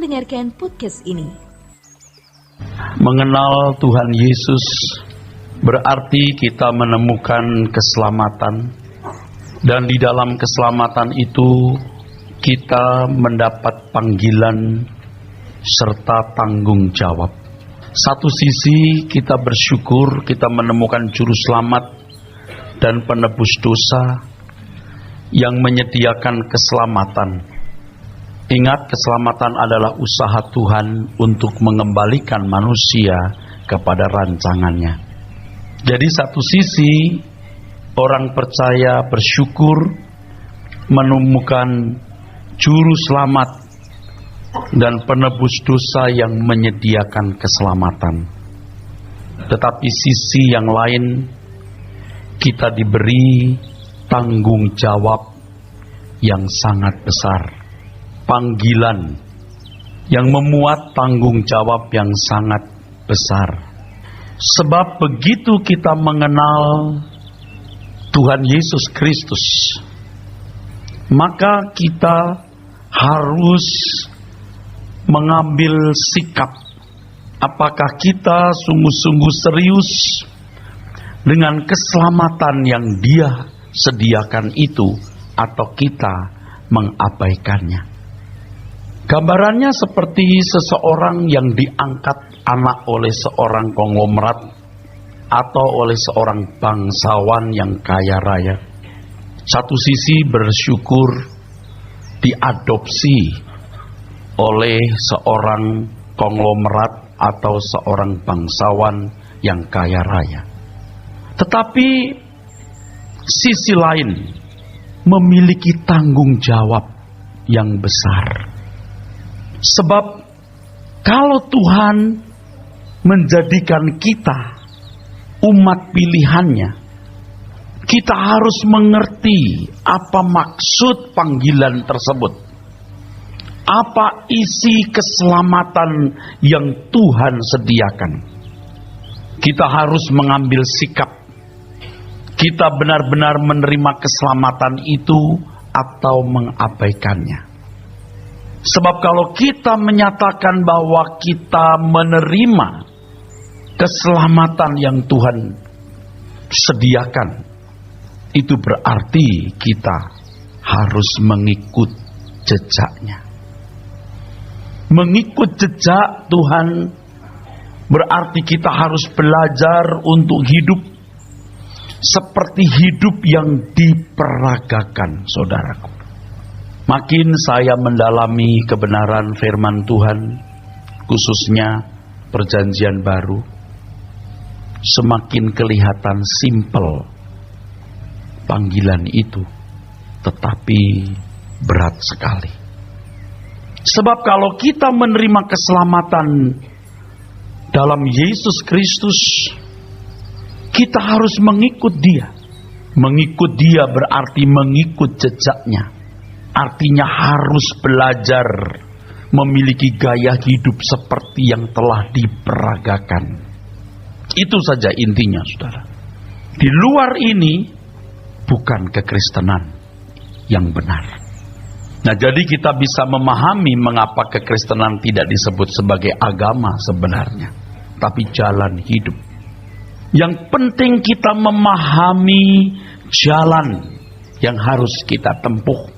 mendengarkan podcast ini. Mengenal Tuhan Yesus berarti kita menemukan keselamatan, dan di dalam keselamatan itu kita mendapat panggilan serta tanggung jawab. Satu sisi kita bersyukur kita menemukan juru selamat dan penebus dosa yang menyediakan keselamatan. Ingat, keselamatan adalah usaha Tuhan untuk mengembalikan manusia kepada rancangannya. Jadi satu sisi orang percaya bersyukur menemukan juru selamat dan penebus dosa yang menyediakan keselamatan. Tetapi sisi yang lain, kita diberi tanggung jawab yang sangat besar. Panggilan yang memuat tanggung jawab yang sangat besar. Sebab begitu kita mengenal Tuhan Yesus Kristus, maka kita harus mengambil sikap. Apakah kita sungguh-sungguh serius dengan keselamatan yang Dia sediakan itu, atau kita mengabaikannya? Gambarannya seperti seseorang yang diangkat anak oleh seorang konglomerat atau oleh seorang bangsawan yang kaya raya. Satu sisi bersyukur diadopsi oleh seorang konglomerat atau seorang bangsawan yang kaya raya. Tetapi sisi lain memiliki tanggung jawab yang besar. Sebab kalau Tuhan menjadikan kita umat pilihannya, kita harus mengerti apa maksud panggilan tersebut. Apa isi keselamatan yang Tuhan sediakan. Kita harus mengambil sikap. Kita benar-benar menerima keselamatan itu atau mengabaikannya. Sebab kalau kita menyatakan bahwa kita menerima keselamatan yang Tuhan sediakan, itu berarti kita harus mengikut jejaknya. Mengikut jejak Tuhan berarti kita harus belajar untuk hidup seperti hidup yang diperagakan, saudaraku. Makin saya mendalami kebenaran firman Tuhan, khususnya perjanjian baru, semakin kelihatan simpel panggilan itu, tetapi berat sekali. Sebab kalau kita menerima keselamatan dalam Yesus Kristus, kita harus mengikut Dia. Mengikut Dia berarti mengikut jejaknya. Artinya harus belajar memiliki gaya hidup seperti yang telah diperagakan. Itu saja intinya, saudara. Di luar ini bukan kekristenan yang benar. Nah, jadi kita bisa memahami mengapa kekristenan tidak disebut sebagai agama sebenarnya, tapi jalan hidup. Yang penting kita memahami jalan yang harus kita tempuh.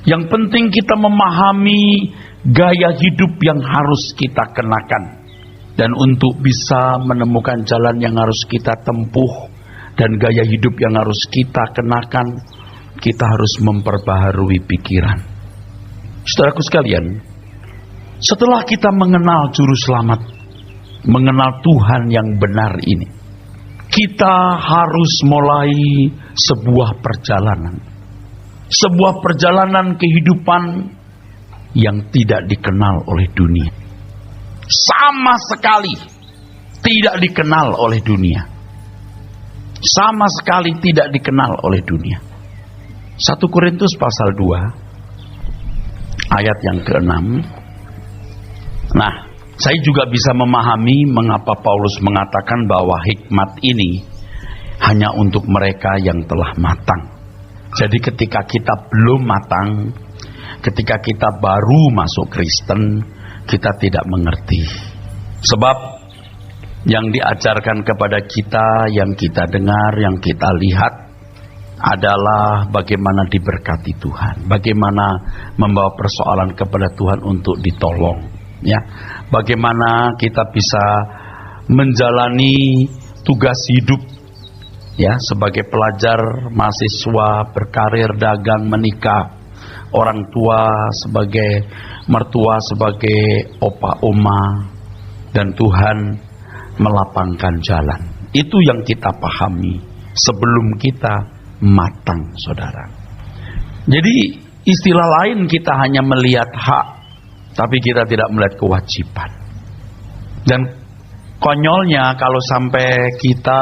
Yang penting kita memahami gaya hidup yang harus kita kenakan. Dan untuk bisa menemukan jalan yang harus kita tempuh dan gaya hidup yang harus kita kenakan, kita harus memperbaharui pikiran. Saudaraku sekalian, setelah kita mengenal juru selamat, mengenal Tuhan yang benar ini, kita harus mulai sebuah perjalanan. Sebuah perjalanan kehidupan yang tidak dikenal oleh dunia. Sama sekali tidak dikenal oleh dunia. Sama sekali tidak dikenal oleh dunia. 1 Korintus pasal 2 ayat yang ke-6. Nah, saya juga bisa memahami mengapa Paulus mengatakan bahwa hikmat ini hanya untuk mereka yang telah matang. Jadi ketika kita belum matang, Ketika kita baru masuk Kristen, kita tidak mengerti. Sebab yang diajarkan kepada kita, yang kita dengar, yang kita lihat adalah bagaimana diberkati Tuhan, bagaimana membawa persoalan kepada Tuhan untuk ditolong, ya. Bagaimana kita bisa menjalani tugas hidup, ya, sebagai pelajar, mahasiswa, berkarir, dagang, menikah, orang tua sebagai mertua, sebagai opa oma, dan Tuhan melapangkan jalan. Itu yang kita pahami sebelum kita matang, saudara. Jadi istilah lain, kita hanya melihat hak, tapi kita tidak melihat kewajiban. Dan konyolnya kalau sampai kita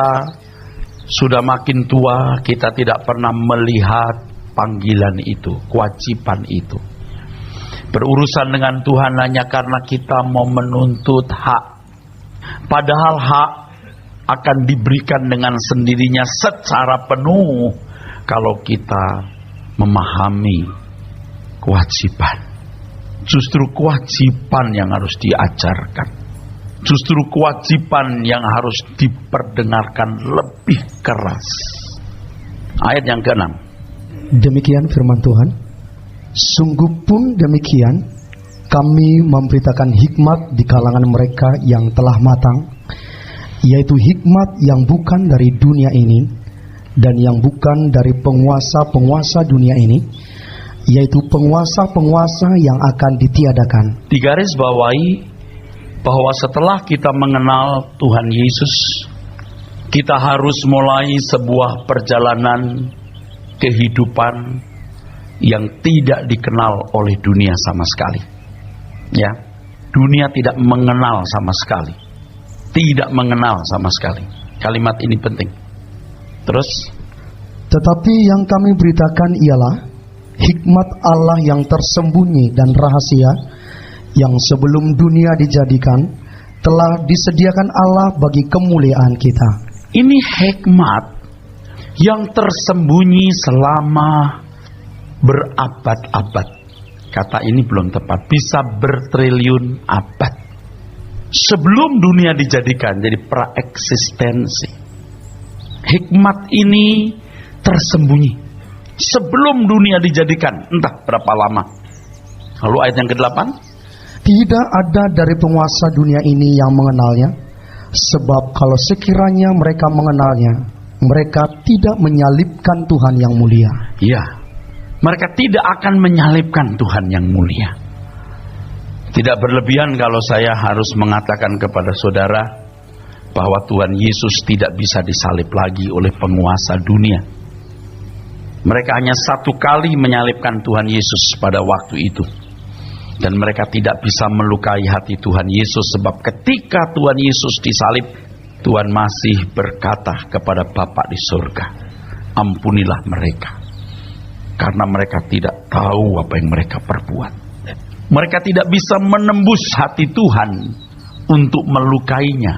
sudah makin tua, kita tidak pernah melihat panggilan itu, kewajiban itu. Berurusan dengan Tuhan hanya karena kita mau menuntut hak. Padahal hak akan diberikan dengan sendirinya secara penuh kalau kita memahami kewajiban. Justru kewajiban yang harus diajarkan. Justru kewajiban yang harus diperdengarkan lebih keras. Ayat yang ke-6. Demikian firman Tuhan. Sungguh pun demikian, kami memberitakan hikmat di kalangan mereka yang telah matang, yaitu hikmat yang bukan dari dunia ini, dan yang bukan dari penguasa-penguasa dunia ini, yaitu penguasa-penguasa yang akan ditiadakan. Digarisbawahi bahwa setelah kita mengenal Tuhan Yesus, kita harus mulai sebuah perjalanan kehidupan yang tidak dikenal oleh dunia sama sekali. Ya, dunia tidak mengenal sama sekali. Tidak mengenal sama sekali. Kalimat ini penting. Terus, tetapi yang kami beritakan ialah hikmat Allah yang tersembunyi dan rahasia, yang sebelum dunia dijadikan telah disediakan Allah bagi kemuliaan kita. Ini hikmat yang tersembunyi selama berabad-abad. Kata ini belum tepat, bisa bertriliun abad. Sebelum dunia dijadikan, jadi praeksistensi. Hikmat ini tersembunyi sebelum dunia dijadikan, entah berapa lama. Lalu ayat yang ke-8. Tidak ada dari penguasa dunia ini yang mengenalnya, sebab kalau sekiranya mereka mengenalnya, mereka tidak menyalibkan Tuhan yang mulia. Ya, mereka tidak akan menyalibkan Tuhan yang mulia. Tidak berlebihan kalau saya harus mengatakan kepada saudara bahwa Tuhan Yesus tidak bisa disalib lagi oleh penguasa dunia. Mereka hanya satu kali menyalibkan Tuhan Yesus pada waktu itu. Dan mereka tidak bisa melukai hati Tuhan Yesus, sebab ketika Tuhan Yesus disalib, Tuhan masih berkata kepada Bapa di surga, ampunilah mereka, karena mereka tidak tahu apa yang mereka perbuat. Mereka tidak bisa menembus hati Tuhan untuk melukainya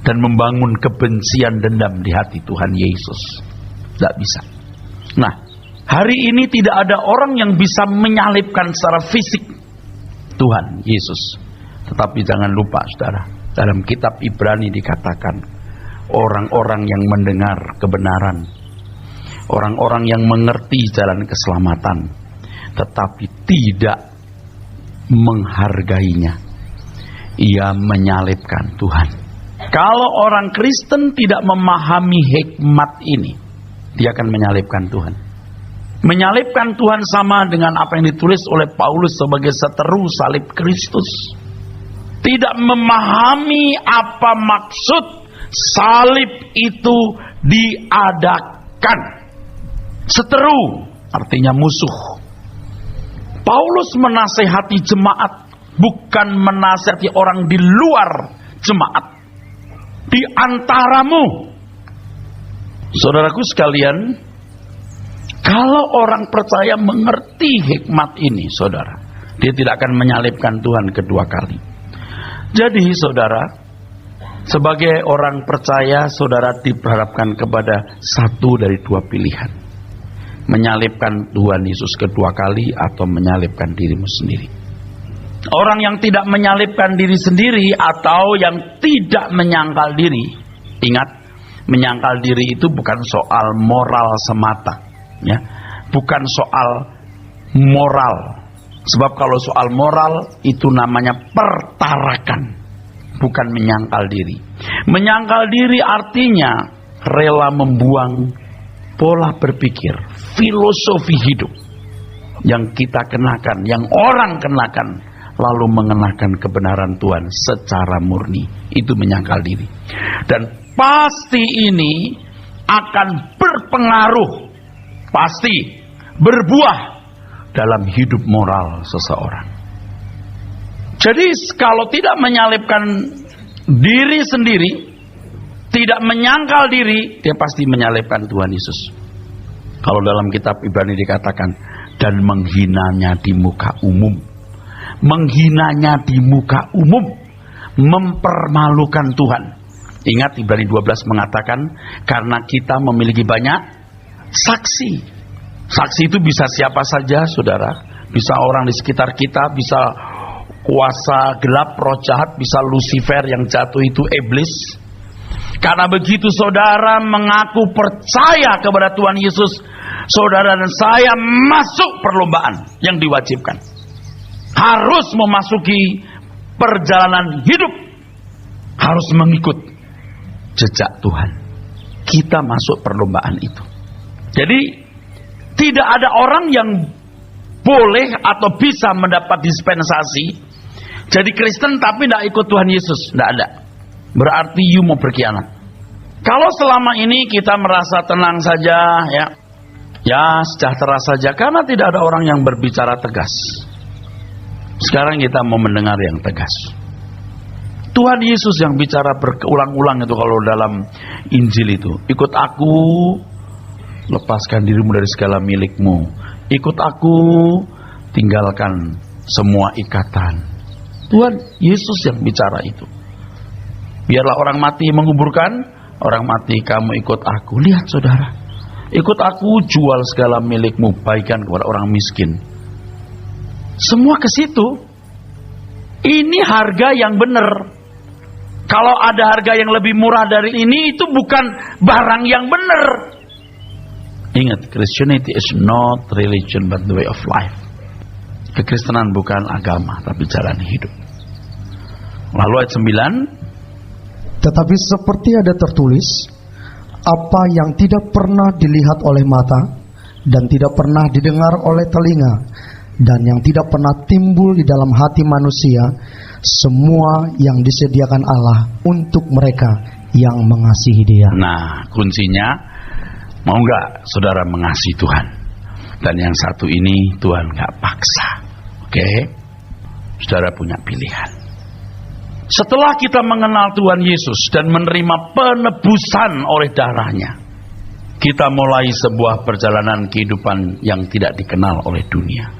dan membangun kebencian dendam di hati Tuhan Yesus. Tidak bisa. Nah, hari ini tidak ada orang yang bisa menyalibkan secara fisik Tuhan Yesus. Tetapi jangan lupa saudara, dalam kitab Ibrani dikatakan orang-orang yang mendengar kebenaran, orang-orang yang mengerti jalan keselamatan, tetapi tidak menghargainya, ia menyalibkan Tuhan. Kalau orang Kristen tidak memahami hikmat ini, dia akan menyalibkan Tuhan. Menyalibkan Tuhan sama dengan apa yang ditulis oleh Paulus sebagai seteru salib Kristus. Tidak memahami apa maksud salib itu diadakan. Seteru artinya musuh. Paulus menasehati jemaat, bukan menasehati orang di luar jemaat. Di antaramu, saudaraku sekalian, kalau orang percaya mengerti hikmat ini, saudara, dia tidak akan menyalibkan Tuhan kedua kali. Jadi saudara, sebagai orang percaya, saudara diharapkan kepada satu dari dua pilihan. menyalibkan Tuhan Yesus kedua kali atau menyalibkan dirimu sendiri. Orang yang tidak menyalibkan diri sendiri atau yang tidak menyangkal diri, ingat, menyangkal diri itu bukan soal moral semata, ya, bukan soal moral. Sebab kalau soal moral itu namanya pertarakan, bukan menyangkal diri. Menyangkal diri artinya rela membuang pola berpikir, filosofi hidup yang kita kenakan, yang orang kenakan, lalu mengenakan kebenaran Tuhan secara murni. Itu menyangkal diri. Dan pasti ini akan berpengaruh, pasti berbuah dalam hidup moral seseorang. Jadi kalau tidak menyalibkan diri sendiri, tidak menyangkal diri, dia pasti menyalibkan Tuhan Yesus. Kalau dalam kitab Ibrani dikatakan, dan menghinanya di muka umum. Menghinanya di muka umum, mempermalukan Tuhan. Ingat Ibrani 12 mengatakan, karena kita memiliki banyak saksi. Saksi itu bisa siapa saja, saudara. Bisa orang di sekitar kita, bisa kuasa gelap, roh jahat, bisa Lucifer yang jatuh itu iblis. Karena begitu saudara mengaku percaya kepada Tuhan Yesus, saudara dan saya masuk perlombaan yang diwajibkan. Harus memasuki perjalanan hidup, harus mengikut jejak Tuhan. Kita masuk perlombaan itu. Jadi tidak ada orang yang boleh atau bisa mendapat dispensasi jadi Kristen tapi tidak ikut Tuhan Yesus. Tidak ada. Berarti you mau berkhianat. Kalau selama ini kita merasa tenang saja, ya sejahtera saja, karena tidak ada orang yang berbicara tegas. Sekarang kita mau mendengar yang tegas. Tuhan Yesus yang bicara berulang-ulang itu kalau dalam Injil itu, ikut aku, lepaskan dirimu dari segala milikmu. Ikut aku, tinggalkan semua ikatan. Tuhan Yesus yang bicara itu. Biarlah orang mati menguburkan, orang mati kamu ikut aku. Lihat saudara, ikut aku, jual segala milikmu, bagikan kepada orang miskin. Semua ke situ. Ini harga yang benar. Kalau ada harga yang lebih murah dari ini, itu bukan barang yang benar. Ingat, Christianity is not religion but the way of life. Kekristenan bukan agama, tapi jalan hidup. Lalu ayat 9. Tetapi seperti ada tertulis, apa yang tidak pernah dilihat oleh mata, dan tidak pernah didengar oleh telinga, dan yang tidak pernah timbul di dalam hati manusia, semua yang disediakan Allah untuk mereka yang mengasihi Dia. Nah, kuncinya, mau nggak saudara mengasihi Tuhan? Dan yang satu ini Tuhan nggak paksa. Oke? Saudara punya pilihan. Setelah kita mengenal Tuhan Yesus dan menerima penebusan oleh darahnya, kita mulai sebuah perjalanan kehidupan yang tidak dikenal oleh dunia.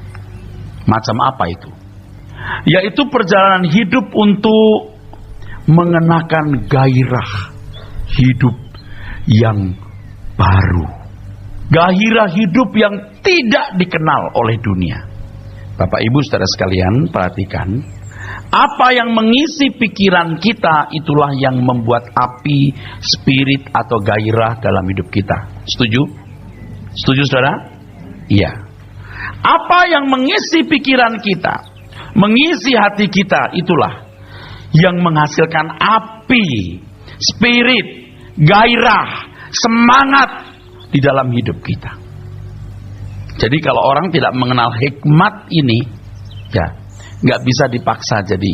Macam apa itu? Yaitu perjalanan hidup untuk mengenakan gairah hidup yang baru. Gairah hidup yang tidak dikenal oleh dunia. Bapak Ibu saudara sekalian, perhatikan. Apa yang mengisi pikiran kita, itulah yang membuat api, spirit atau gairah dalam hidup kita. Setuju? Setuju saudara? Iya. Apa yang mengisi pikiran kita, mengisi hati kita, itulah yang menghasilkan api, spirit, gairah, semangat di dalam hidup kita. Jadi kalau orang tidak mengenal hikmat ini, ya nggak bisa dipaksa jadi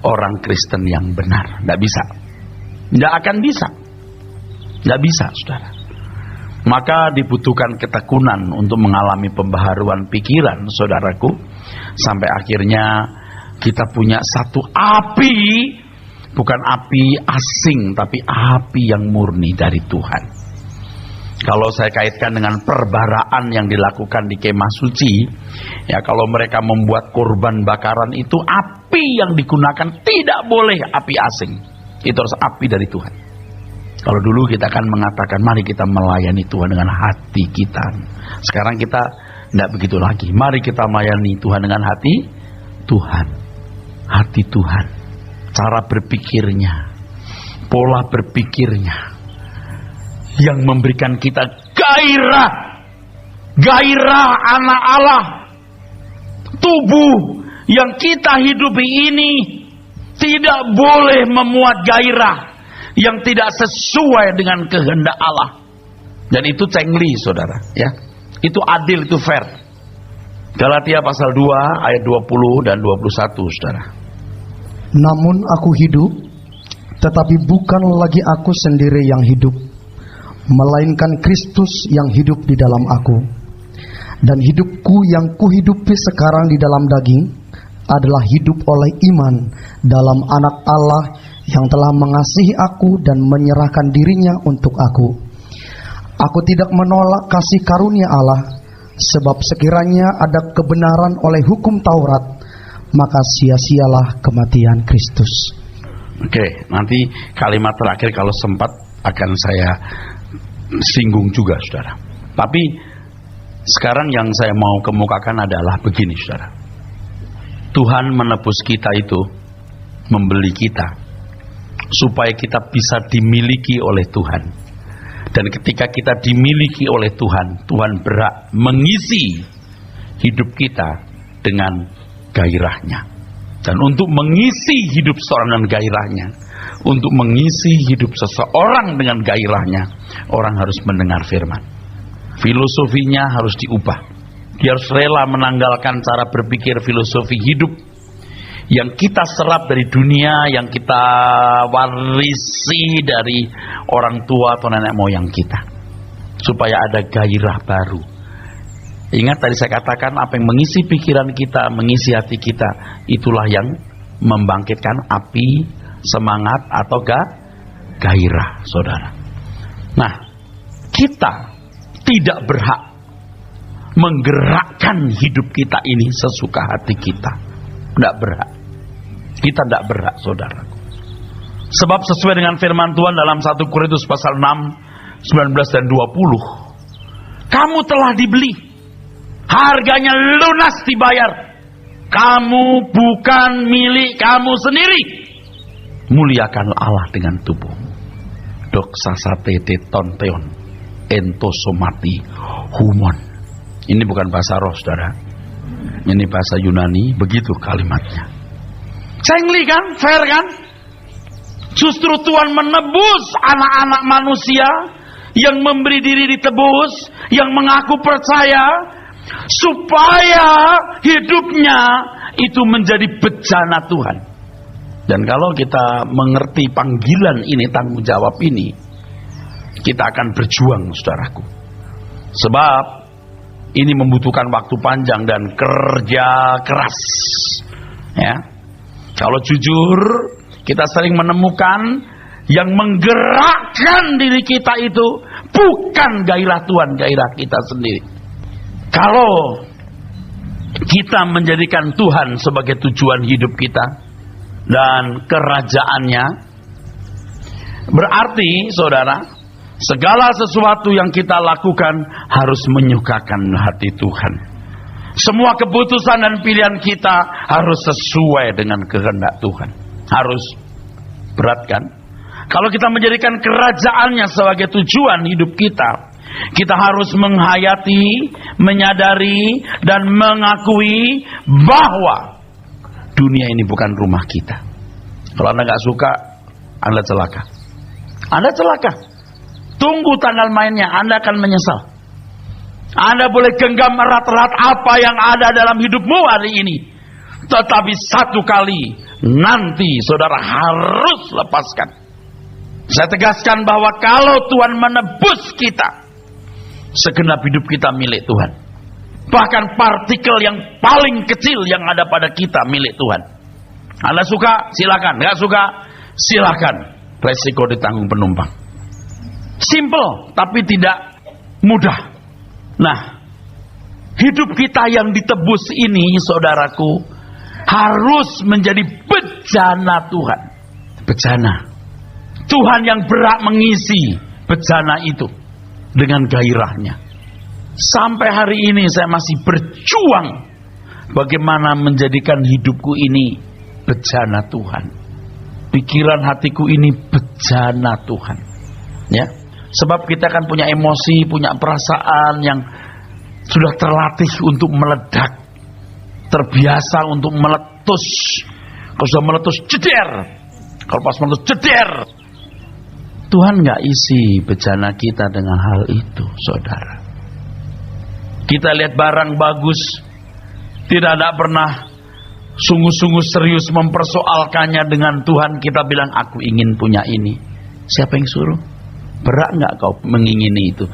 orang Kristen yang benar. Nggak bisa. Nggak akan bisa. Nggak bisa, saudara. Maka dibutuhkan ketekunan untuk mengalami pembaharuan pikiran, saudaraku. Sampai akhirnya kita punya satu api. Bukan api asing, tapi api yang murni dari Tuhan. Kalau saya kaitkan dengan perbaraan yang dilakukan di kemah suci, ya kalau mereka membuat korban bakaran itu, api yang digunakan tidak boleh api asing. Itu harus api dari Tuhan. Kalau dulu kita akan mengatakan mari kita melayani Tuhan dengan hati kita. Sekarang kita tidak begitu lagi. Mari kita melayani Tuhan dengan hati Tuhan. Hati Tuhan. Cara berpikirnya, pola berpikirnya, yang memberikan kita gairah. Gairah anak Allah. Tubuh yang kita hidupi ini tidak boleh memuat gairah yang tidak sesuai dengan kehendak Allah. Dan itu cengli, saudara, ya. Itu adil, itu fair. Galatia pasal 2 ayat 20 dan 21, saudara. Namun aku hidup, tetapi bukan lagi aku sendiri yang hidup, melainkan Kristus yang hidup di dalam aku. Dan hidupku yang kuhidupi sekarang di dalam daging adalah hidup oleh iman dalam Anak Allah yang telah mengasihi aku dan menyerahkan dirinya untuk aku. Aku tidak menolak kasih karunia Allah, sebab sekiranya ada kebenaran oleh hukum Taurat, maka sia-sialah kematian Kristus. Oke, nanti kalimat terakhir kalau sempat akan saya singgung juga, saudara. Tapi sekarang yang saya mau kemukakan adalah begini, saudara. Tuhan menebus kita itu, membeli kita supaya kita bisa dimiliki oleh Tuhan. Dan ketika kita dimiliki oleh Tuhan, Tuhan berhak mengisi hidup kita dengan gairahnya. Dan untuk mengisi hidup seorang dengan gairahnya, untuk mengisi hidup seseorang dengan gairahnya, orang harus mendengar firman. Filosofinya harus diubah. Dia harus rela menanggalkan cara berpikir filosofi hidup yang kita serap dari dunia, yang kita warisi dari orang tua atau nenek moyang kita, supaya ada gairah baru. Ingat tadi saya katakan, apa yang mengisi pikiran kita, mengisi hati kita, itulah yang membangkitkan api, semangat atau gairah, saudara. Nah, kita tidak berhak menggerakkan hidup kita ini sesuka hati kita. Tidak berhak. Kita tidak berhak, saudara. Sebab sesuai dengan firman Tuhan dalam 1 Korintus pasal 6, 19 dan 20. Kamu telah dibeli. Harganya lunas dibayar. Kamu bukan milik kamu sendiri. Muliakanlah Allah dengan tubuh. Doxasate tetonteon entosomati humon. Ini bukan bahasa roh, saudara. Ini bahasa Yunani, begitu kalimatnya. Cengli kan? Fair kan? Justru Tuhan menebus anak-anak manusia yang memberi diri ditebus, yang mengaku percaya, supaya hidupnya itu menjadi bejana Tuhan. Dan kalau kita mengerti panggilan ini, tanggung jawab ini, kita akan berjuang, saudaraku. Sebab ini membutuhkan waktu panjang dan kerja keras. Ya. Kalau jujur, kita sering menemukan yang menggerakkan diri kita itu bukan gairah Tuhan, gairah kita sendiri. Kalau kita menjadikan Tuhan sebagai tujuan hidup kita dan kerajaannya, berarti, saudara, segala sesuatu yang kita lakukan harus menyukakan hati Tuhan. Semua keputusan dan pilihan kita harus sesuai dengan kehendak Tuhan. Harus. Berat kan? Kalau kita menjadikan kerajaannya sebagai tujuan hidup kita, kita harus menghayati, menyadari, dan mengakui bahwa dunia ini bukan rumah kita. Kalau Anda nggak suka, Anda celaka. Anda celaka. Tunggu tanggal mainnya, Anda akan menyesal. Anda boleh genggam erat-erat apa yang ada dalam hidupmu hari ini, tetapi satu kali nanti saudara harus lepaskan. Saya tegaskan bahwa kalau Tuhan menebus kita, segenap hidup kita milik Tuhan. Bahkan partikel yang paling kecil yang ada pada kita milik Tuhan. Anda suka, silakan. Nggak suka, silakan. Resiko ditanggung penumpang. Simple, tapi tidak mudah. Nah, hidup kita yang ditebus ini, saudaraku, harus menjadi bejana Tuhan. Bejana. Tuhan yang berhak mengisi bejana itu dengan gairahnya. Sampai hari ini saya masih berjuang bagaimana menjadikan hidupku ini bejana Tuhan. Pikiran hatiku ini bejana Tuhan. Ya. Sebab kita kan punya emosi, punya perasaan yang sudah terlatih untuk meledak. Terbiasa untuk meletus. Kalau sudah meletus, jeder. Kalau pas meletus, jeder. Tuhan gak isi bejana kita dengan hal itu, saudara. Kita lihat barang bagus, tidak ada pernah sungguh-sungguh serius mempersoalkannya dengan Tuhan. Kita bilang, aku ingin punya ini. Siapa yang suruh? Berat gak kau mengingini itu?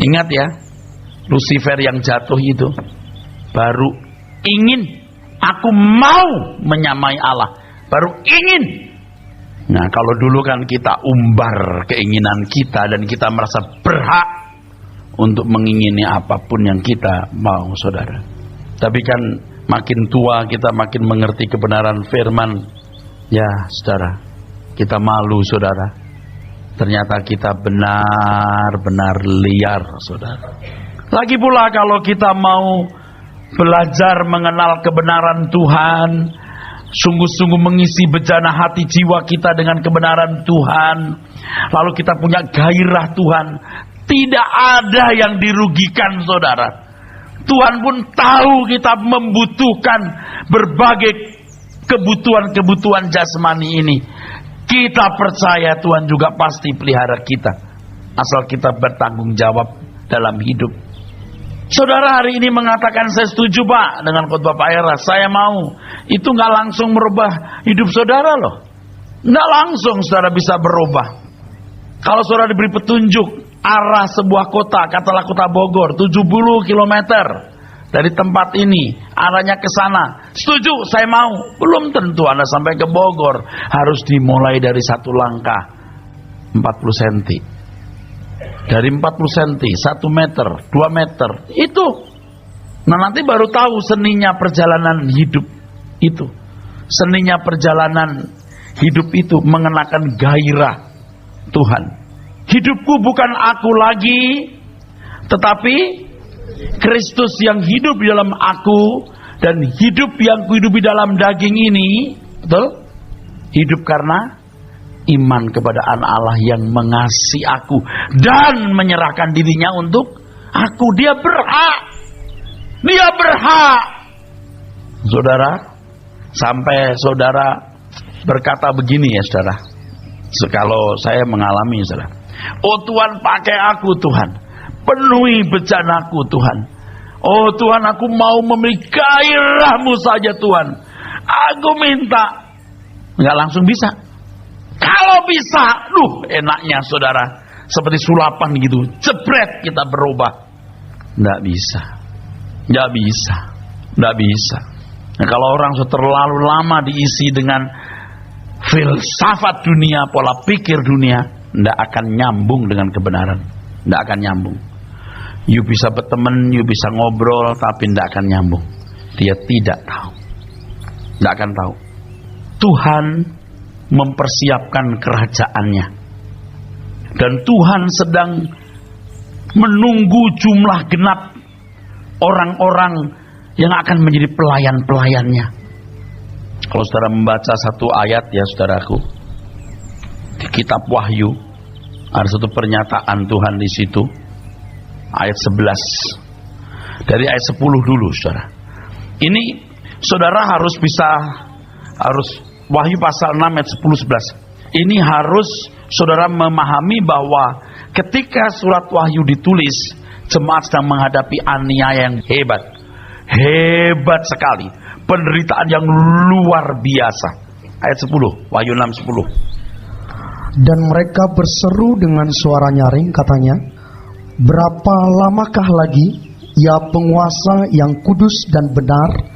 Ingat ya, Lucifer yang jatuh itu baru ingin, aku mau menyamai Allah, baru ingin. Nah, kalau dulu kan kita umbar keinginan kita dan kita merasa berhak untuk mengingini apapun yang kita mau, saudara. Tapi kan makin tua kita makin mengerti kebenaran firman. Ya, saudara, kita malu, saudara. Ternyata kita benar-benar liar, saudara. Lagi pula kalau kita mau belajar mengenal kebenaran Tuhan, sungguh-sungguh mengisi bejana hati jiwa kita dengan kebenaran Tuhan, lalu kita punya gairah Tuhan, tidak ada yang dirugikan, saudara. Tuhan pun tahu kita membutuhkan berbagai kebutuhan-kebutuhan jasmani ini. Kita percaya Tuhan juga pasti pelihara kita, asal kita bertanggung jawab dalam hidup. Saudara hari ini mengatakan, saya setuju Pak dengan khotbah Pak Era, saya mau. Itu gak langsung merubah hidup saudara loh. Gak langsung saudara bisa berubah. Kalau saudara diberi petunjuk arah sebuah kota, katalah kota Bogor, 70 km dari tempat ini, arahnya ke sana. Setuju, saya mau. Belum tentu Anda sampai ke Bogor. Harus dimulai dari satu langkah, 40 cm. Dari 40 cm, 1 meter, 2 meter. Itu. Nah, nanti baru tahu seninya perjalanan hidup itu. Seninya perjalanan hidup itu mengenakan gairah Tuhan. Hidupku bukan aku lagi, tetapi Kristus yang hidup di dalam aku, dan hidup yang kuhidupi dalam daging ini, betul? Hidup karena iman kepada anak Allah yang mengasihi aku dan menyerahkan dirinya untuk aku. Dia berhak. Dia berhak. Saudara, sampai saudara berkata begini ya, saudara. Kalau saya mengalami, saudara. Oh Tuhan, pakai aku Tuhan. Penuhi bejanaku Tuhan. Oh Tuhan, aku mau memiliki gairah-Mu saja Tuhan. Aku minta. Enggak langsung bisa. Kalau bisa, enaknya saudara. Seperti sulapan gitu. Jebret kita berubah. Enggak bisa. Enggak bisa. Enggak bisa. Nah, kalau orang sudah terlalu lama diisi dengan filsafat dunia, pola pikir dunia, enggak akan nyambung dengan kebenaran. Enggak akan nyambung. You bisa berteman, you bisa ngobrol, tapi tidak akan nyambung. Dia tidak tahu. Tidak akan tahu. Tuhan mempersiapkan kerajaannya. Dan Tuhan sedang menunggu jumlah genap orang-orang yang akan menjadi pelayan-pelayannya. Kalau saudara membaca satu ayat ya saudaraku, di kitab Wahyu, ada satu pernyataan Tuhan di situ. Ayat 11. Dari ayat 10 dulu, saudara. Ini saudara harus Wahyu pasal 6 ayat 10-11. Ini harus saudara memahami bahwa ketika surat Wahyu ditulis, jemaat sedang menghadapi aniaya yang hebat. Hebat sekali. Penderitaan yang luar biasa. Ayat 10, Wahyu 6:10. Dan mereka berseru dengan suara nyaring, katanya, berapa lamakah lagi, ya penguasa yang kudus dan benar,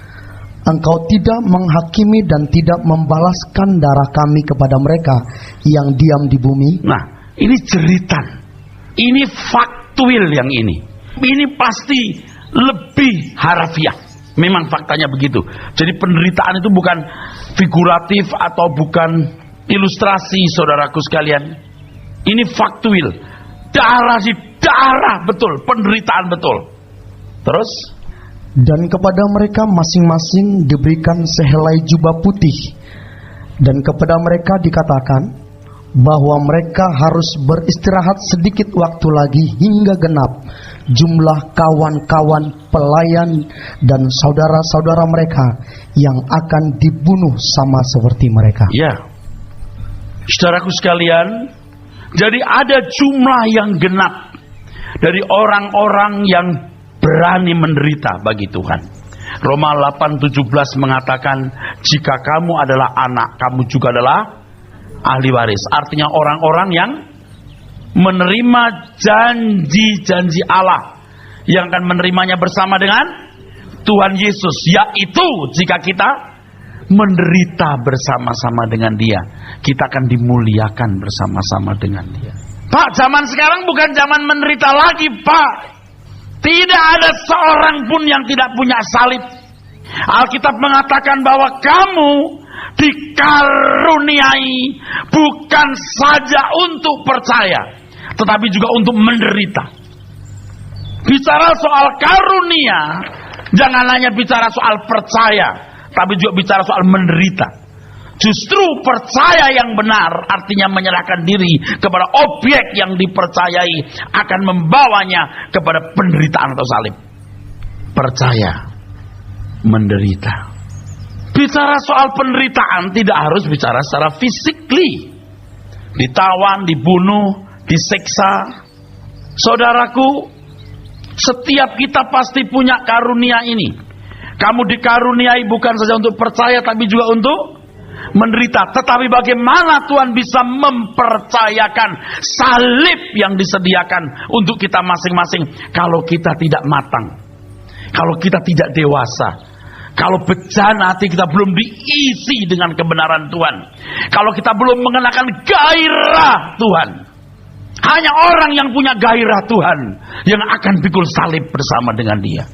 engkau tidak menghakimi dan tidak membalaskan darah kami kepada mereka yang diam di bumi? Nah, ini jeritan. Ini faktual yang ini. Ini pasti lebih harafiah. Memang faktanya begitu. Jadi penderitaan itu bukan figuratif atau bukan ilustrasi saudaraku sekalian. Ini faktual. Darah di darah betul, penderitaan betul. Terus, dan kepada mereka masing-masing diberikan sehelai jubah putih, dan kepada mereka dikatakan bahwa mereka harus beristirahat sedikit waktu lagi hingga genap jumlah kawan-kawan pelayan dan saudara-saudara mereka yang akan dibunuh sama seperti mereka. Ya, saudaraku sekalian, jadi ada jumlah yang genap dari orang-orang yang berani menderita bagi Tuhan. Roma 8:17 mengatakan, jika kamu adalah anak, kamu juga adalah ahli waris. Artinya orang-orang yang menerima janji-janji Allah, yang akan menerimanya bersama dengan Tuhan Yesus, yaitu jika kita menderita bersama-sama dengan Dia, kita akan dimuliakan bersama-sama dengan Dia. Pak, zaman sekarang bukan zaman menderita lagi, Pak. Tidak ada seorang pun yang tidak punya salib. Alkitab mengatakan bahwa kamu dikaruniai bukan saja untuk percaya, tetapi juga untuk menderita. Bicara soal karunia, jangan hanya bicara soal percaya, tapi juga bicara soal menderita. Justru percaya yang benar, artinya menyerahkan diri kepada objek yang dipercayai, akan membawanya kepada penderitaan atau salib. Percaya, menderita. Bicara soal penderitaan tidak harus bicara secara fisikly. Ditawan, dibunuh, disiksa. Saudaraku, setiap kita pasti punya karunia ini. Kamu dikaruniai bukan saja untuk percaya, tapi juga untuk menderita. Tetapi bagaimana Tuhan bisa mempercayakan salib yang disediakan untuk kita masing-masing kalau kita tidak matang, kalau kita tidak dewasa, kalau bejana hati kita belum diisi dengan kebenaran Tuhan, kalau kita belum mengenakan gairah Tuhan. Hanya orang yang punya gairah Tuhan yang akan pikul salib bersama dengan Dia.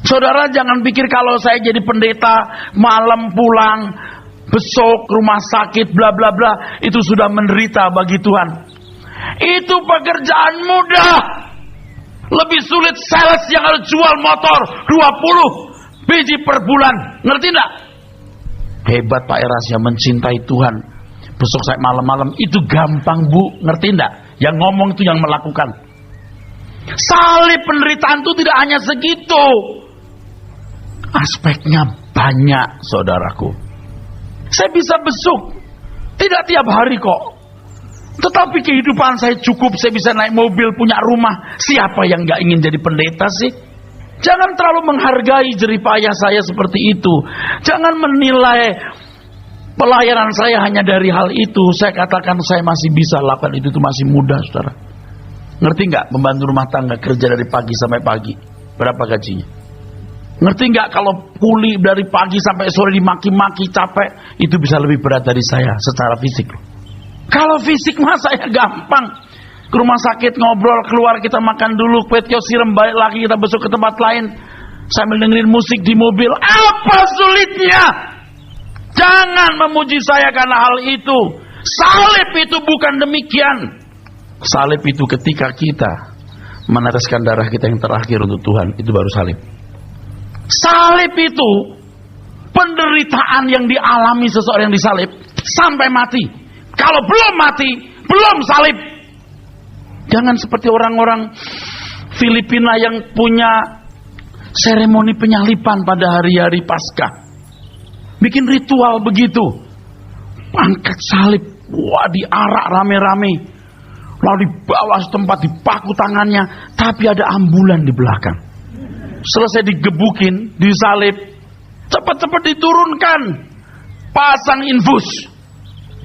Saudara, jangan pikir kalau saya jadi pendeta, malam pulang, besok rumah sakit, bla bla bla, itu sudah menderita bagi Tuhan. Itu pekerjaan mudah. Lebih sulit sales yang harus jual motor 20 biji per bulan. Ngerti enggak? Hebat Pak Eras yang mencintai Tuhan. Besok saya malam-malam, itu gampang Bu. Ngerti enggak? Yang ngomong itu yang melakukan. Salib penderitaan itu tidak hanya segitu. Aspeknya banyak, saudaraku. Saya bisa besuk, tidak tiap hari kok. Tetapi kehidupan saya cukup, saya bisa naik mobil, punya rumah. Siapa yang gak ingin jadi pendeta sih? Jangan terlalu menghargai jeripayah saya seperti itu. Jangan menilai pelayanan saya hanya dari hal itu. Saya katakan saya masih bisa lakukan itu masih mudah, saudara. Ngerti gak pembantu rumah tangga kerja dari pagi sampai pagi? Berapa gajinya? Ngerti gak kalau kuli dari pagi sampai sore dimaki-maki capek, itu bisa lebih berat dari saya secara fisik. Kalau fisik mah saya gampang. Ke rumah sakit ngobrol, keluar kita makan dulu, kuetyo siram, balik lagi kita besok ke tempat lain sambil dengerin musik di mobil. Apa sulitnya? Jangan memuji saya karena hal itu. Salib itu bukan demikian. Salib itu ketika kita meneteskan darah kita yang terakhir untuk Tuhan, itu baru salib. Salib itu penderitaan yang dialami seseorang yang disalib sampai mati. Kalau belum mati, belum salib. Jangan seperti orang-orang Filipina yang punya seremoni penyalipan pada hari-hari Paskah. Bikin ritual begitu. Angkat salib, wah diarak rame-rame. Lalu dibawa setempat, dipaku tangannya, tapi ada ambulan di belakang. Selesai digebukin, disalib, cepat-cepat diturunkan, pasang infus.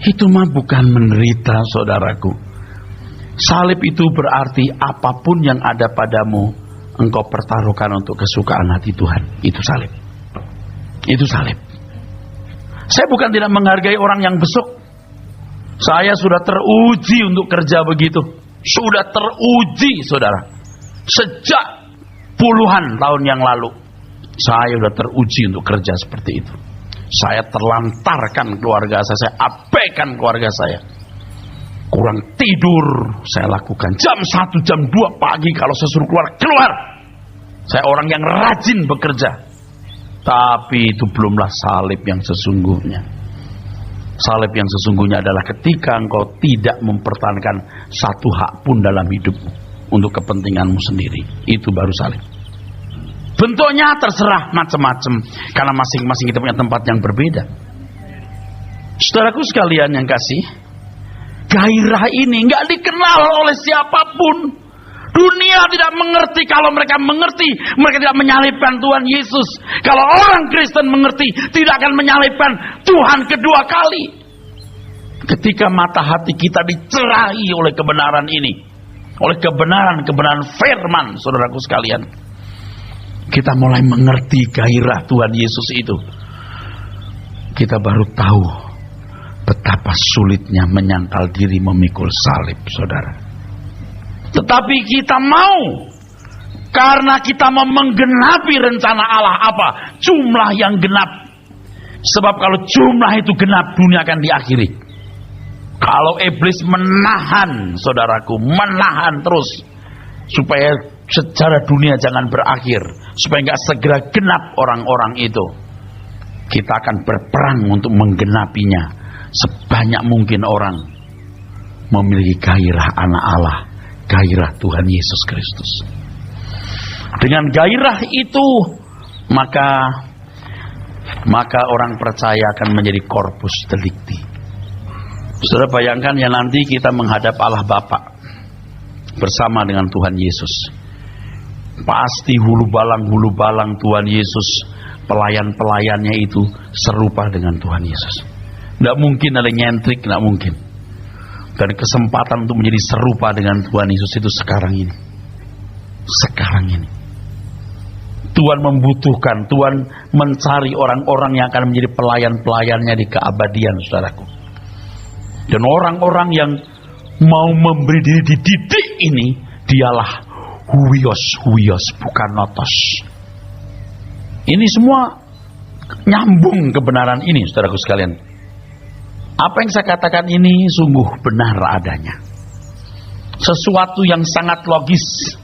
Itu mah bukan menderita, saudaraku. Salib itu berarti apapun yang ada padamu, engkau pertaruhkan untuk kesukaan hati Tuhan. Itu salib. Itu salib. Saya bukan tidak menghargai orang yang besuk. Saya sudah teruji untuk kerja begitu. Sudah teruji, saudara. Sejak puluhan tahun yang lalu, saya sudah teruji untuk kerja seperti itu. Saya terlantarkan keluarga saya abaikan keluarga saya. Kurang tidur saya lakukan. Jam 1, jam 2 pagi kalau saya suruh keluar. Saya orang yang rajin bekerja. Tapi itu belumlah salib yang sesungguhnya. Salib yang sesungguhnya adalah ketika engkau tidak mempertahankan satu hak pun dalam hidupmu untuk kepentinganmu sendiri. Itu baru salib. Bentuknya terserah macam-macam, karena masing-masing kita punya tempat yang berbeda. Saudaraku sekalian yang kasih, gairah ini nggak dikenal oleh siapapun. Dunia tidak mengerti. Kalau mereka mengerti, mereka tidak menyalibkan Tuhan Yesus. Kalau orang Kristen mengerti, tidak akan menyalibkan Tuhan kedua kali. Ketika mata hati kita dicerahi oleh kebenaran ini, oleh kebenaran firman, saudaraku sekalian, kita mulai mengerti gairah Tuhan Yesus itu. Kita baru tahu betapa sulitnya menyangkal diri memikul salib, saudara. Tetapi kita mau, karena kita mau menggenapi rencana Allah. Apa? Jumlah yang genap. Sebab kalau jumlah itu genap, dunia akan diakhiri. Kalau iblis menahan, saudaraku, menahan terus supaya sejarah dunia jangan berakhir, supaya nggak segera genap orang-orang itu, kita akan berperang untuk menggenapinya. Sebanyak mungkin orang memiliki gairah anak Allah, gairah Tuhan Yesus Kristus. Dengan gairah itu, maka orang percaya akan menjadi corpus delicti. Saudara bayangkan ya, nanti kita menghadap Allah Bapa bersama dengan Tuhan Yesus. Pasti hulu balang Tuhan Yesus, pelayan-pelayannya itu serupa dengan Tuhan Yesus. Tidak mungkin ada nyentrik, tidak mungkin. Dan kesempatan untuk menjadi serupa dengan Tuhan Yesus itu sekarang ini. Sekarang ini. Tuhan membutuhkan, Tuhan mencari orang-orang yang akan menjadi pelayan-pelayannya di keabadian, saudaraku. Dan orang-orang yang mau memberi diri dididik ini, dialah huios, bukan notos. Ini semua nyambung kebenaran ini, saudaraku sekalian. Apa yang saya katakan ini sungguh benar adanya. Sesuatu yang sangat logis.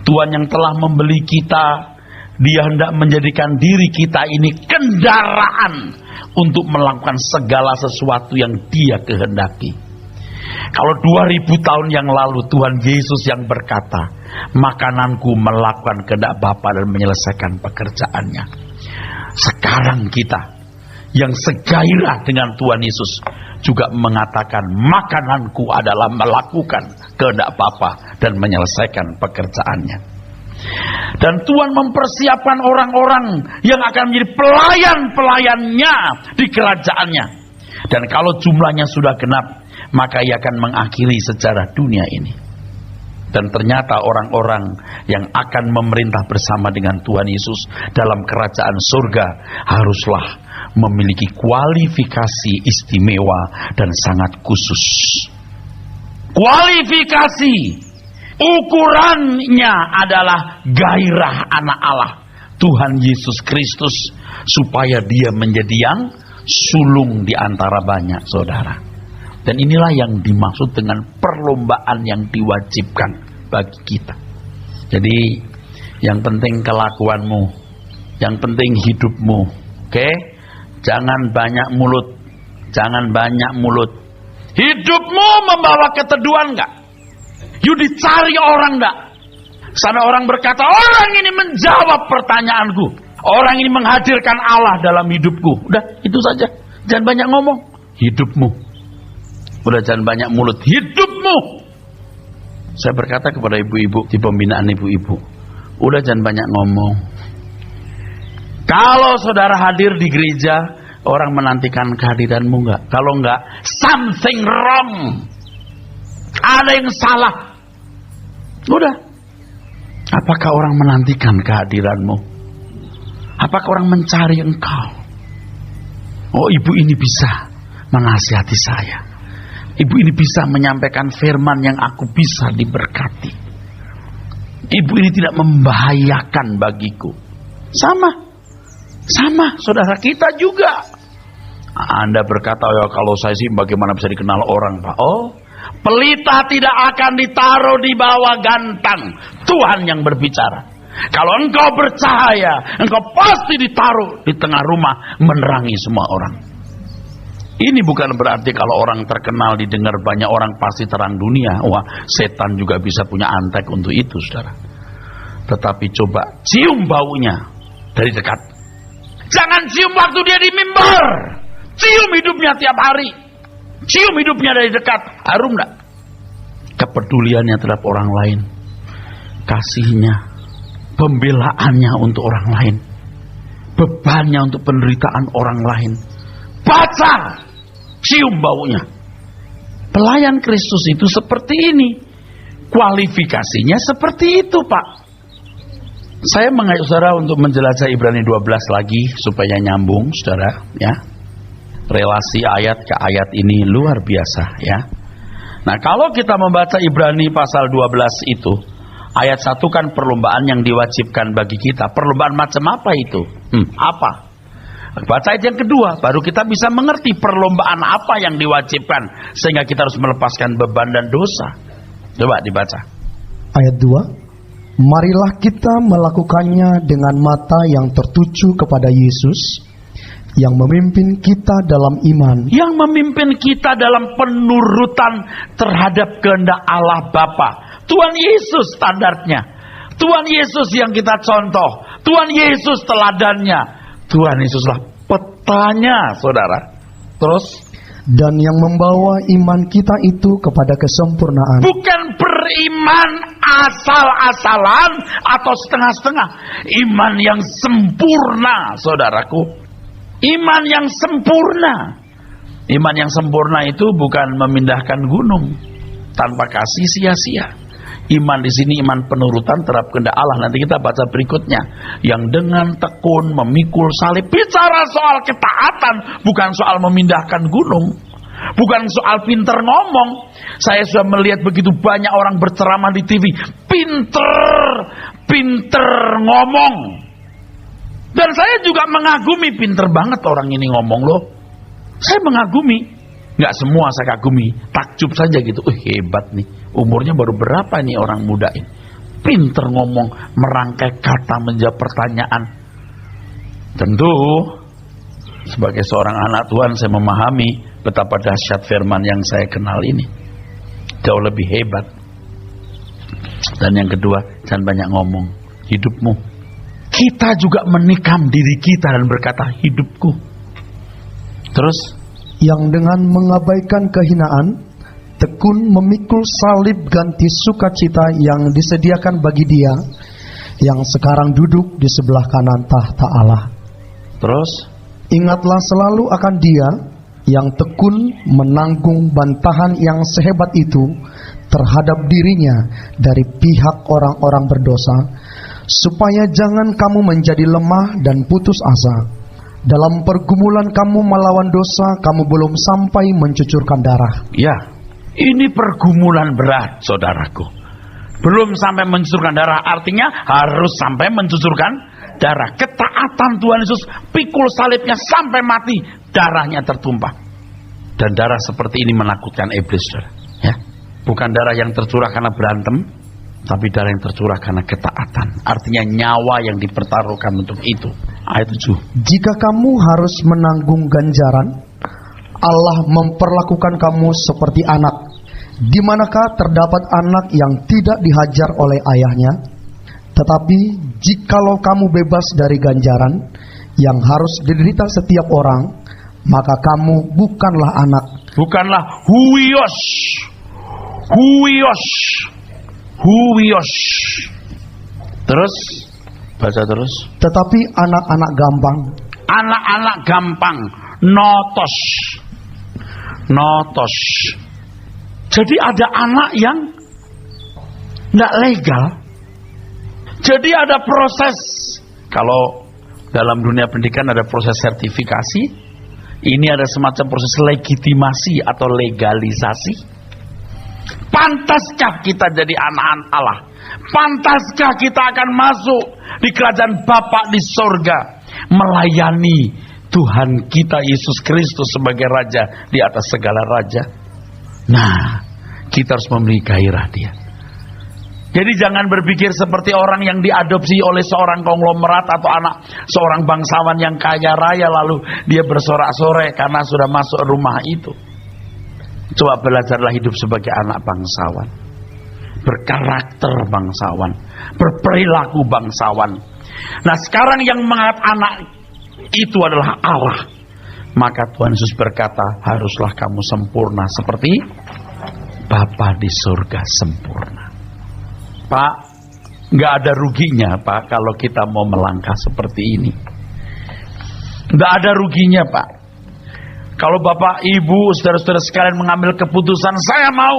Tuhan yang telah membeli kita, Dia hendak menjadikan diri kita ini kendaraan untuk melakukan segala sesuatu yang Dia kehendaki. Kalau 2000 tahun yang lalu Tuhan Yesus yang berkata, makananku melakukan kehendak Bapa dan menyelesaikan pekerjaannya. Sekarang kita yang segairah dengan Tuhan Yesus juga mengatakan, makananku adalah melakukan kehendak Bapa dan menyelesaikan pekerjaannya. Dan Tuhan mempersiapkan orang-orang yang akan menjadi pelayan-pelayannya di kerajaannya. Dan kalau jumlahnya sudah genap, maka Ia akan mengakhiri sejarah dunia ini. Dan ternyata orang-orang yang akan memerintah bersama dengan Tuhan Yesus dalam kerajaan surga haruslah memiliki kualifikasi istimewa dan sangat khusus. Kualifikasi, ukurannya adalah gairah anak Allah, Tuhan Yesus Kristus, supaya Dia menjadi yang sulung di antara banyak saudara. Dan inilah yang dimaksud dengan perlombaan yang diwajibkan bagi kita. Jadi yang penting kelakuanmu, yang penting hidupmu, oke? Jangan banyak mulut, jangan banyak mulut. Hidupmu membawa keteduhan enggak? You dicari orang enggak? Sana orang berkata, orang ini menjawab pertanyaanku, orang ini menghadirkan Allah dalam hidupku. Udah, itu saja. Jangan banyak ngomong. Hidupmu. Udah, jangan banyak mulut. Hidupmu. Saya berkata kepada ibu-ibu di pembinaan ibu-ibu, udah jangan banyak ngomong. Kalau saudara hadir di gereja, orang menantikan kehadiranmu enggak? Kalau enggak, something wrong. Ada yang salah. Udah. Apakah orang menantikan kehadiranmu? Apakah orang mencari engkau? Oh, ibu ini bisa menasihati saya. Ibu ini bisa menyampaikan firman yang aku bisa diberkati. Ibu ini tidak membahayakan bagiku. Sama. Sama, saudara, kita juga. Anda berkata, ya kalau saya sih bagaimana bisa dikenal orang, Pak? Oh, pelita tidak akan ditaruh di bawah gantang. Tuhan yang berbicara. Kalau engkau bercahaya, engkau pasti ditaruh di tengah rumah, menerangi semua orang. Ini bukan berarti kalau orang terkenal didengar banyak orang pasti terang dunia. Wah, setan juga bisa punya antek untuk itu, saudara. Tetapi coba cium baunya dari dekat. Jangan cium waktu dia di mimbar. Cium hidupnya tiap hari. Cium hidupnya dari dekat. Harum enggak? Kepeduliannya terhadap orang lain. Kasihnya. Pembelaannya untuk orang lain. Bebannya untuk penderitaan orang lain. Baca. Cium baunya. Pelayan Kristus itu seperti ini. Kualifikasinya seperti itu, Pak. Saya mengajak saudara untuk menjelajah Ibrani 12 lagi supaya nyambung, saudara, ya. Relasi ayat ke ayat ini luar biasa, ya. Nah, kalau kita membaca Ibrani pasal 12 itu, ayat 1 kan perlombaan yang diwajibkan bagi kita. Perlombaan macam apa itu? Apa? Baca ayat yang kedua, baru kita bisa mengerti perlombaan apa yang diwajibkan sehingga kita harus melepaskan beban dan dosa. Coba dibaca. Ayat 2. Marilah kita melakukannya dengan mata yang tertuju kepada Yesus yang memimpin kita dalam iman. Yang memimpin kita dalam penurutan terhadap kehendak Allah Bapa. Tuhan Yesus standarnya. Tuhan Yesus yang kita contoh. Tuhan Yesus teladannya. Tuhan Yesuslah petanya, saudara. Terus, dan yang membawa iman kita itu kepada kesempurnaan. Bukan beriman asal-asalan atau setengah-setengah. Iman yang sempurna, saudaraku. Iman yang sempurna. Iman yang sempurna itu bukan memindahkan gunung tanpa kasih sia-sia. Iman di sini iman penurutan terhadap kehendak Allah. Nanti kita baca berikutnya. Yang dengan tekun memikul salib. Bicara soal ketaatan, bukan soal memindahkan gunung. Bukan soal pinter ngomong. Saya sudah melihat begitu banyak orang berceramah di TV. Pinter ngomong. Dan saya juga mengagumi, pinter banget orang ini ngomong loh. Saya mengagumi. Nggak semua saya kagumi, takjub saja gitu. Hebat nih, umurnya baru berapa nih orang muda ini. Pinter ngomong, merangkai kata, menjawab pertanyaan. Tentu, sebagai seorang anak Tuhan saya memahami betapa dahsyat firman yang saya kenal ini. Jauh lebih hebat. Dan yang kedua, jangan banyak ngomong. Hidupmu. Kita juga menikam diri kita dan berkata, hidupku. Terus, yang dengan mengabaikan kehinaan, tekun memikul salib ganti sukacita yang disediakan bagi dia, yang sekarang duduk di sebelah kanan tahta Allah. Terus, ingatlah selalu akan dia, yang tekun menanggung bantahan yang sehebat itu terhadap dirinya dari pihak orang-orang berdosa, supaya jangan kamu menjadi lemah dan putus asa. Dalam pergumulan kamu melawan dosa, kamu belum sampai mencucurkan darah. Ya, ini pergumulan berat, saudaraku. Belum sampai mencucurkan darah, artinya harus sampai mencucurkan darah. Ketaatan Tuhan Yesus, pikul salibnya sampai mati, darahnya tertumpah. Dan darah seperti ini menakutkan iblis, saudara. Ya, bukan darah yang tercurah karena berantem, tapi darah yang tercurah karena ketaatan. Artinya nyawa yang dipertaruhkan untuk itu. Ayat 7. Jika kamu harus menanggung ganjaran, Allah memperlakukan kamu seperti anak. Di manakah terdapat anak yang tidak dihajar oleh ayahnya? Tetapi jikalau kamu bebas dari ganjaran yang harus diderita setiap orang, maka kamu bukanlah anak. Bukanlah huios. Huios. Huios. Terus baca terus. Tetapi anak-anak gampang. Anak-anak gampang. Notos. Notos. Jadi ada anak yang tidak legal. Jadi ada proses. Kalau dalam dunia pendidikan ada proses sertifikasi. Ini ada semacam proses legitimasi atau legalisasi. Pantaskah kita jadi anak-anak Allah? Pantaskah kita akan masuk di kerajaan Bapa di sorga? melayani Tuhan kita Yesus Kristus sebagai Raja di atas segala raja. Nah, kita harus memberi gairah dia. Jadi jangan berpikir seperti orang yang diadopsi oleh seorang konglomerat atau anak seorang bangsawan yang kaya raya lalu dia bersorak-sorai karena sudah masuk rumah itu. Coba belajarlah hidup sebagai anak bangsawan, berkarakter bangsawan, berperilaku bangsawan. Nah, sekarang yang menganggap anak itu adalah Allah, maka Tuhan Yesus berkata, haruslah kamu sempurna seperti Bapa di surga sempurna. Pak, nggak ada ruginya Pak kalau kita mau melangkah seperti ini. Nggak ada ruginya Pak. Kalau Bapak, Ibu, saudara-saudara sekalian mengambil keputusan, saya mau,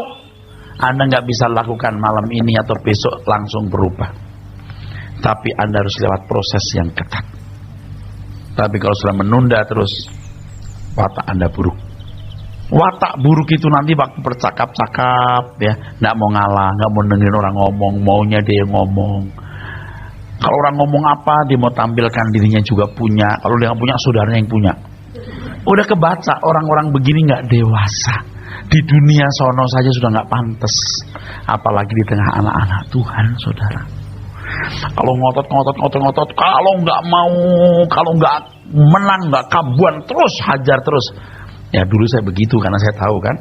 Anda nggak bisa lakukan malam ini atau besok langsung berubah. Tapi Anda harus lewat proses yang ketat. Tapi kalau sudah menunda terus, watak Anda buruk. Watak buruk itu nanti waktu bercakap-cakap ya, nggak mau ngalah, nggak mau dengerin orang ngomong, maunya dia ngomong. Kalau orang ngomong apa, dia mau tampilkan dirinya juga punya. Kalau dia nggak punya, saudaranya yang punya. Udah kebaca, orang-orang begini nggak dewasa. Di dunia sono saja sudah nggak pantas, apalagi di tengah anak-anak Tuhan, saudara. Kalau ngotot, kalau nggak mau, kalau nggak menang, nggak kabuan, terus hajar terus. Ya dulu saya begitu karena saya tahu kan.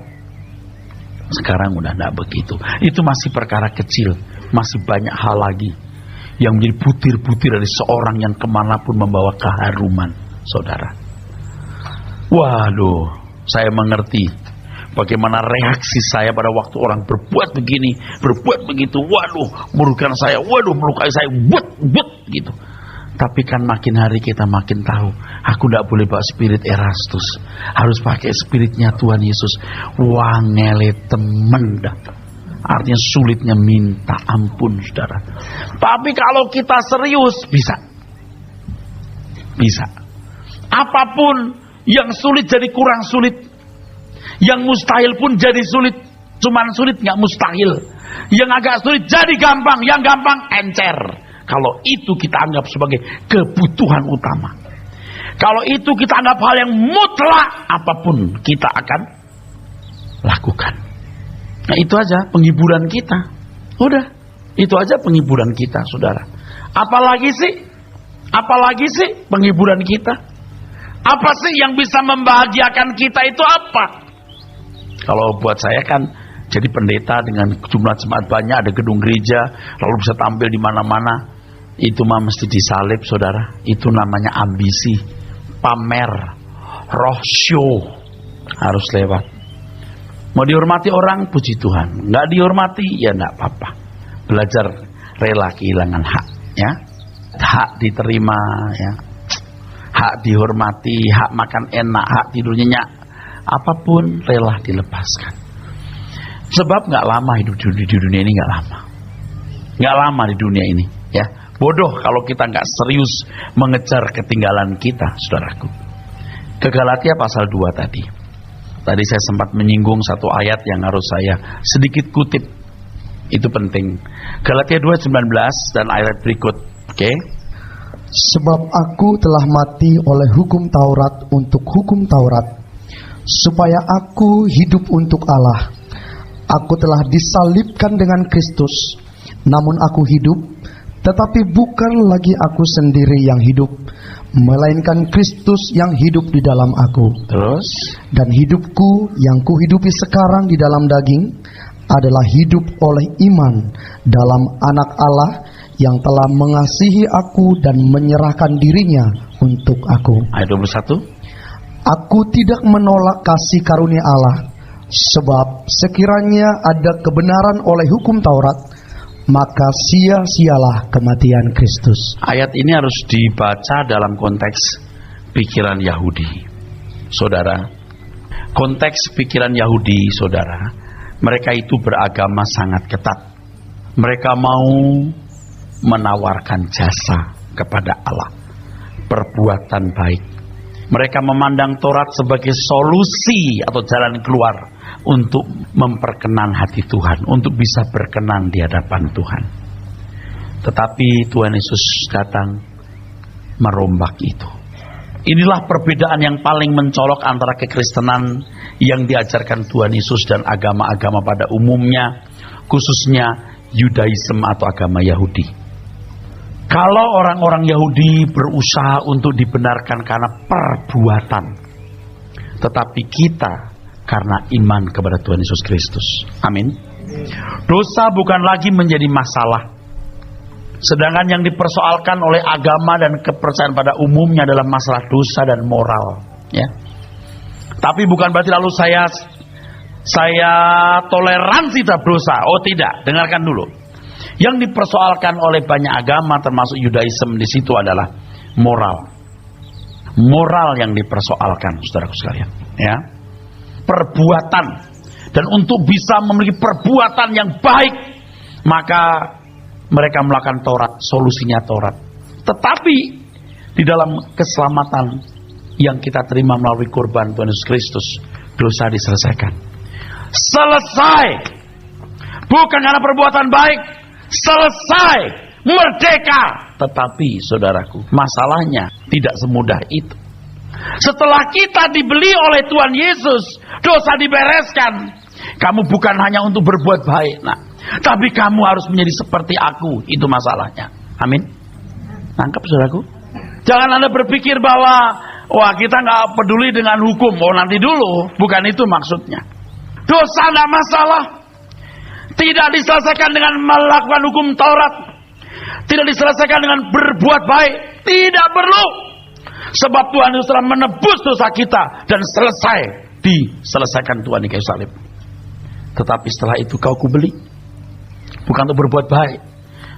Sekarang udah nggak begitu. Itu masih perkara kecil, masih banyak hal lagi yang menjadi butir-butir dari seorang yang kemanapun membawa keharuman, saudara. Waduh, saya mengerti bagaimana reaksi saya pada waktu orang berbuat begini, berbuat begitu. Waduh, merugikan saya, waduh, melukai saya, but gitu. Tapi kan makin hari kita makin tahu, aku tidak boleh bawa spirit Erastus, harus pakai spiritnya Tuhan Yesus. Wangele temen dah. Artinya sulitnya minta ampun, saudara. Tapi kalau kita serius, bisa. Apapun yang sulit jadi kurang sulit, yang mustahil pun jadi sulit. Cuman sulit nggak mustahil. Yang agak sulit jadi gampang, yang gampang encer. Kalau itu kita anggap sebagai kebutuhan utama, kalau itu kita anggap hal yang mutlak, apapun kita akan lakukan. Nah, itu aja penghiburan kita. Udah, itu aja penghiburan kita, saudara. Apalagi sih penghiburan kita? Apa sih yang bisa membahagiakan kita itu apa? Kalau buat saya kan jadi pendeta dengan jumlah jemaat banyak, ada gedung gereja, lalu bisa tampil di mana-mana. Itu mah mesti disalib, saudara. Itu namanya ambisi, pamer, roh show, harus lewat. Mau dihormati orang, puji Tuhan. Nggak dihormati, ya nggak apa-apa. Belajar rela kehilangan hak, ya. Hak diterima, ya. Hak dihormati, hak makan enak, hak tidur nyenyak, apapun rela dilepaskan. Sebab nggak lama hidup di dunia ini, nggak lama di dunia ini, ya. Bodoh kalau kita nggak serius mengejar ketinggalan kita, saudaraku. Ke Galatia pasal 2 tadi. Tadi saya sempat menyinggung satu ayat yang harus saya sedikit kutip. Itu penting. Galatia 2:19 dan ayat berikut. Oke. Sebab aku telah mati oleh hukum Taurat untuk hukum Taurat, supaya aku hidup untuk Allah. Aku telah disalibkan dengan Kristus, namun aku hidup, tetapi bukan lagi aku sendiri yang hidup, melainkan Kristus yang hidup di dalam aku. Terus? Dan hidupku yang kuhidupi sekarang di dalam daging adalah hidup oleh iman dalam Anak Allah yang telah mengasihi aku dan menyerahkan dirinya untuk aku. Ayat 21. Aku tidak menolak kasih karunia Allah, sebab sekiranya ada kebenaran oleh hukum Taurat, maka sia-sialah kematian Kristus. Ayat ini harus dibaca dalam konteks pikiran Yahudi, saudara. Konteks pikiran Yahudi, saudara, mereka itu beragama sangat ketat. Mereka mau menawarkan jasa kepada Allah, perbuatan baik. Mereka memandang Taurat sebagai solusi atau jalan keluar untuk memperkenan hati Tuhan, untuk bisa berkenan di hadapan Tuhan. Tetapi Tuhan Yesus datang merombak itu. Inilah perbedaan yang paling mencolok antara kekristenan yang diajarkan Tuhan Yesus dan agama-agama pada umumnya, khususnya Yudaisme atau agama Yahudi. Kalau orang-orang Yahudi berusaha untuk dibenarkan karena perbuatan, tetapi kita karena iman kepada Tuhan Yesus Kristus. Amin. Dosa bukan lagi menjadi masalah. Sedangkan yang dipersoalkan oleh agama dan kepercayaan pada umumnya adalah masalah dosa dan moral, ya. Tapi bukan berarti lalu saya toleransi terhadap dosa. Oh tidak, dengarkan dulu. Yang dipersoalkan oleh banyak agama termasuk Yudaisme di situ adalah moral. Moral yang dipersoalkan, saudaraku sekalian, ya. Perbuatan. Dan untuk bisa memiliki perbuatan yang baik, maka mereka melakukan Taurat, solusinya Taurat. Tetapi di dalam keselamatan yang kita terima melalui kurban Tuhan Yesus Kristus, dosa diselesaikan. Selesai. Bukan karena perbuatan baik, selesai, merdeka. Tetapi saudaraku, masalahnya tidak semudah itu. Setelah kita dibeli oleh Tuhan Yesus, dosa dibereskan. Kamu bukan hanya untuk berbuat baik, tapi kamu harus menjadi seperti aku. Itu masalahnya. Amin. Nangkep saudaraku? Jangan Anda berpikir bahwa wah kita nggak peduli dengan hukum. Oh nanti dulu. Bukan itu maksudnya. Dosa tidak masalah. Tidak diselesaikan dengan melakukan hukum Taurat. Tidak diselesaikan dengan berbuat baik. Tidak perlu. Sebab Tuhan Yesus telah menebus dosa kita dan selesai diselesaikan Tuhan di kayu salib. Tetapi setelah itu kau kubeli, bukan untuk berbuat baik,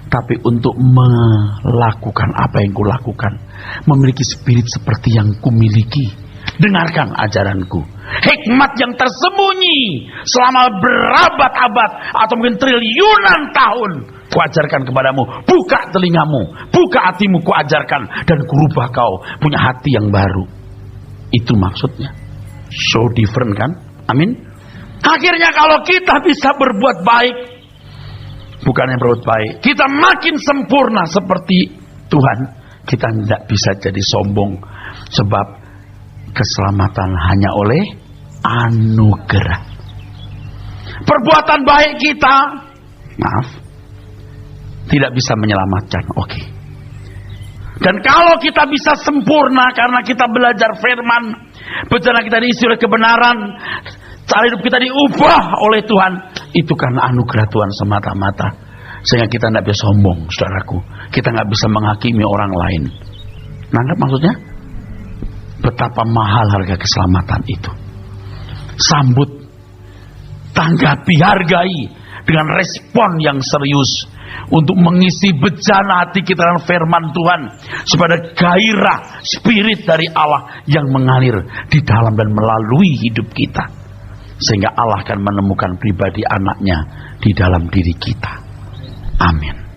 tapi untuk melakukan apa yang kulakukan, memiliki spirit seperti yang kumiliki. Dengarkan ajaranku, hikmat yang tersembunyi selama berabad-abad atau mungkin triliunan tahun, kuajarkan kepadamu. Buka telingamu, buka hatimu, kuajarkan, dan kurubah kau punya hati yang baru. Itu maksudnya. So different kan? Amin. Akhirnya kalau kita bisa berbuat baik, bukannya berbuat baik, kita makin sempurna seperti Tuhan. Kita tidak bisa jadi sombong, sebab keselamatan hanya oleh anugerah. Perbuatan baik kita, tidak bisa menyelamatkan. Oke. Dan kalau kita bisa sempurna karena kita belajar firman, perjalanan kita diisi oleh kebenaran, cara hidup kita diubah oleh Tuhan, itu karena anugerah Tuhan semata-mata. Sehingga kita tidak bisa sombong, saudaraku. Kita nggak bisa menghakimi orang lain. Nangkep maksudnya? Betapa mahal harga keselamatan itu. Sambut, tanggapi, hargai dengan respon yang serius untuk mengisi bejana hati kita dengan firman Tuhan, supaya gairah spirit dari Allah yang mengalir di dalam dan melalui hidup kita, sehingga Allah akan menemukan pribadi anaknya di dalam diri kita. Amin.